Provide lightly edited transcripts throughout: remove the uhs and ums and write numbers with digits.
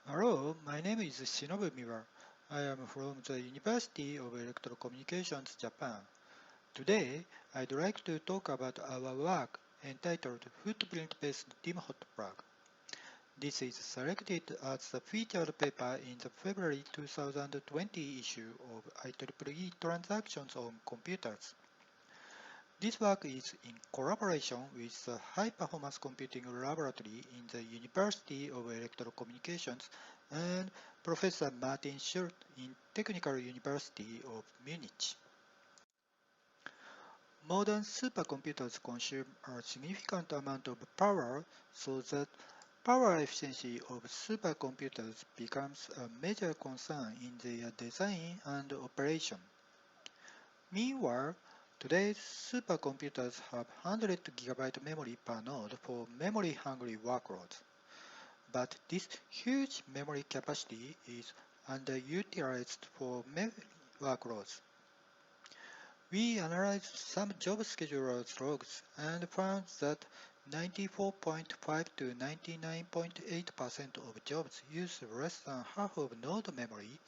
Hello, my name is Shinobu Miwa. I am from the University of Electrocommunications, Japan. Today, I'd like to talk about our work entitled Footprint-based DIMM Hotplug. This is selected as the featured paper in the February 2020 issue of IEEE Transactions on Computers. This work is in collaboration with the High Performance Computing Laboratory in the University of Electrocommunications and Professor Martin Schultz in Technical University of Munich. Modern supercomputers consume a significant amount of power, so that power efficiency of supercomputers becomes a major concern in their design and operation. Meanwhile, today's supercomputers have 100 GB memory per node for memory-hungry workloads. But this huge memory capacity is underutilized for memory workloads. We analyzed some job schedulers logs and found that 94.5 to 99.8% of jobs use less than half of node memory,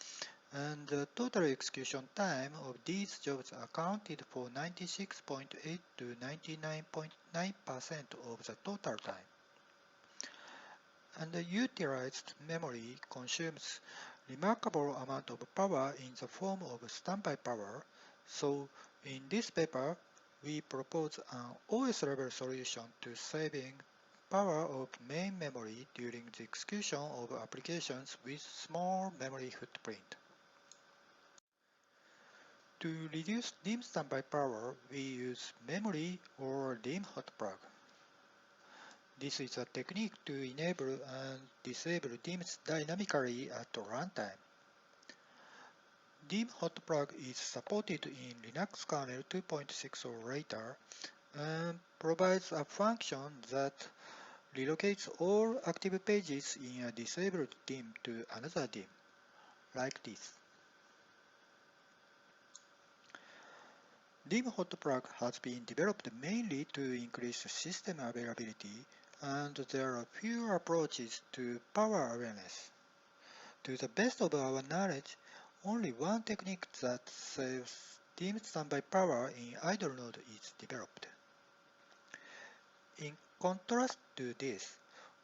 and the total execution time of these jobs accounted for 96.8 to 99.9% of the total time. Underutilized memory consumes remarkable amount of power in the form of standby power, so in this paper we propose an OS-level solution to saving power of main memory during the execution of applications with small memory footprint. To reduce DIMM standby power, we use memory or DIMM hotplug. This is a technique to enable and disable DIMMs dynamically at runtime. DIMM hotplug is supported in Linux kernel 2.6 or later and provides a function that relocates all active pages in a disabled DIMM to another DIMM, like this. DIMM hotplug has been developed mainly to increase system availability, and there are few approaches to power awareness. To the best of our knowledge, only one technique that saves DIMM standby power in idle node is developed. In contrast to this,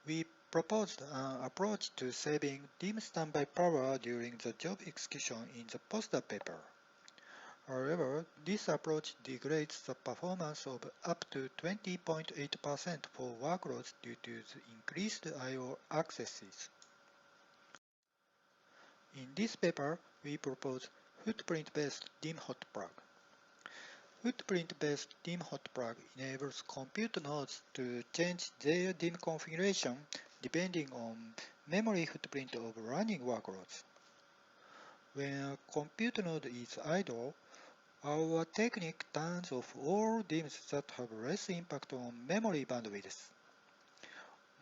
we proposed an approach to saving DIMM standby power during the job execution in the poster paper. However, this approach degrades the performance of up to 20.8% for workloads due to the increased I/O accesses. In this paper, we propose footprint-based DIMM hotplug. Footprint-based DIMM hotplug enables compute nodes to change their DIMM configuration depending on memory footprint of running workloads. When a compute node is idle, our technique turns off all DIMMs that have less impact on memory bandwidth.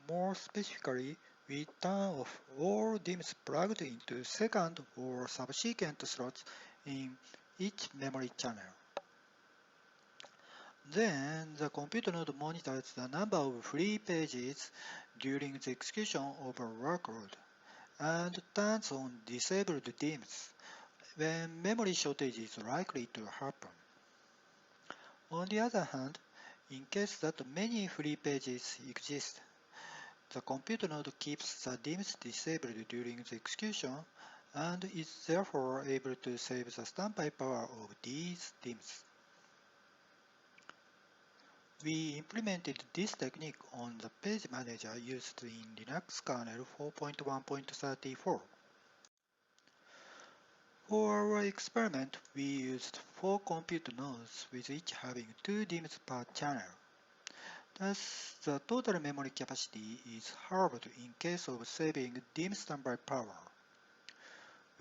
More specifically, we turn off all DIMMs plugged into second or subsequent slots in each memory channel. Then, the compute node monitors the number of free pages during the execution of a workload and turns on disabled DIMMs when memory shortage is likely to happen. On the other hand, in case that many free pages exist, the compute node keeps the DIMMs disabled during the execution and is therefore able to save the standby power of these DIMMs. We implemented this technique on the page manager used in Linux kernel 4.1.34. For our experiment, we used 4 compute nodes with each having 2 DIMMs per channel. Thus, the total memory capacity is halved in case of saving DIMM standby power.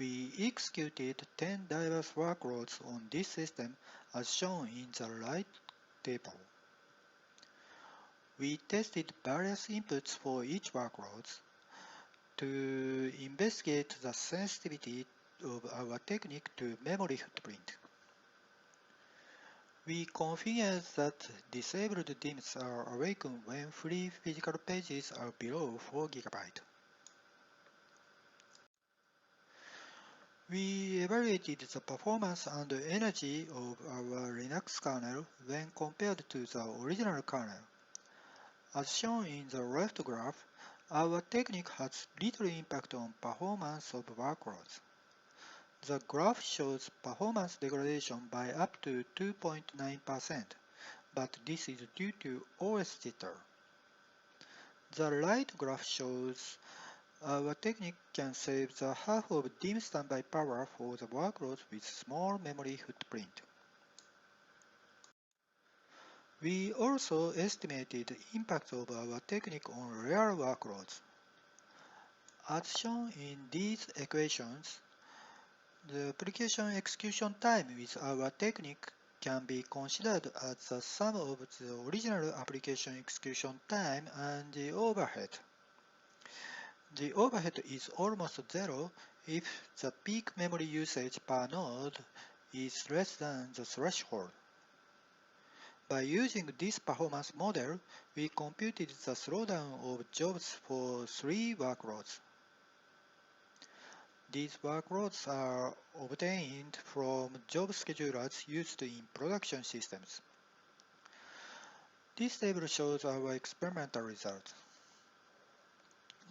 We executed 10 diverse workloads on this system as shown in the right table. We tested various inputs for each workload to investigate the sensitivity of our technique to memory footprint. We configured that disabled DIMMs are awakened when free physical pages are below 4 GB. We evaluated the performance and energy of our Linux kernel when compared to the original kernel. As shown in the left graph, our technique has little impact on performance of workloads. The graph shows performance degradation by up to 2.9%, but this is due to OS jitter. The right graph shows our technique can save the half of DIMM standby power for the workloads with small memory footprint. We also estimated the impact of our technique on real workloads. As shown in these equations, the application execution time with our technique can be considered as the sum of the original application execution time and the overhead. The overhead is almost zero if the peak memory usage per node is less than the threshold. By using this performance model, we computed the slowdown of jobs for 3 workloads. These workloads are obtained from job schedulers used in production systems. This table shows our experimental results.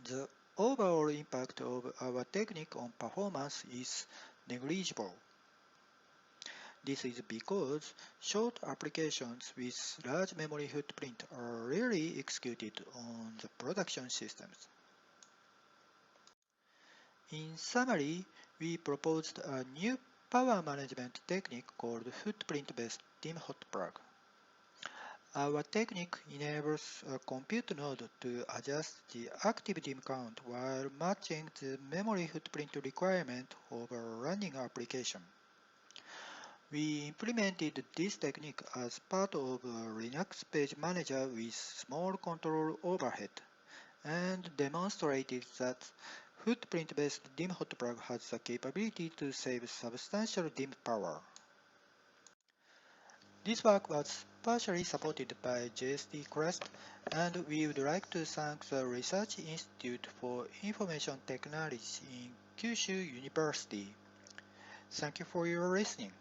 The overall impact of our technique on performance is negligible. This is because short applications with large memory footprint are rarely executed on the production systems. In summary, we proposed a new power management technique called Footprint-based DIMM Hotplug. Our technique enables a compute node to adjust the active DIMM count while matching the memory footprint requirement of a running application. We implemented this technique as part of a Linux page manager with small control overhead and demonstrated that Footprint-based DIMM Hotplug has the capability to save substantial DIMM power. This work was partially supported by JST CREST, and we would like to thank the Research Institute for Information Technology in Kyushu University. Thank you for your listening.